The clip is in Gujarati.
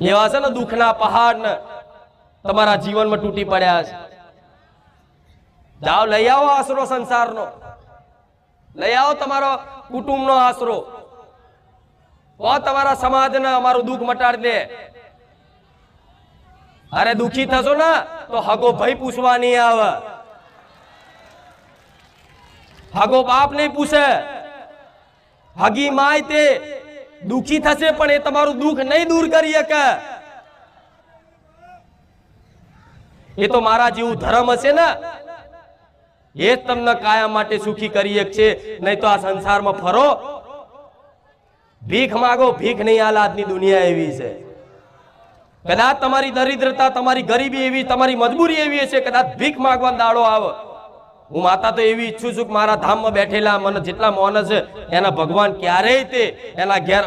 એવા છે ને દુઃખના પહાડ ને તમારા જીવનમાં તૂટી પડ્યા છે. જાઓ લઈ આવો આશરો સંસારનો, લઈ આવો તમારો કુટુંબનો આશરો, તમારા સમાજને અમારું દુઃખ મટાડી દે. અરે દુખી થશો ને તો હગો ભાઈ પૂછવા નહીં આવે, હગો બાપ નહીં પૂછે. હગી માય તે દુખી થશે પણ એ તમારું દુઃખ નહીં દૂર કરી શકે. એ તો મારા જેવું ધર્મ હશે ને એ જ તમને કાયમ માટે સુખી કરી એક છે. નહીં તો આ સંસારમાં ફરો ભીખ માગો, ભીખ નહીં હાલ. આજની દુનિયા એવી છે. કદાચ તમારી દરિદ્રતા, તમારી ગરીબી એવી, તમારી મજબૂરી એવી છે, કદાચ ભીખ માંગવાનો દાડો આવે. હું માતા તો એવી ઈચ્છું છું કે મારા ધામમાં બેઠેલા મને જેટલા માણસ છે એના ભગવાન ક્યારેય તે એના ઘેર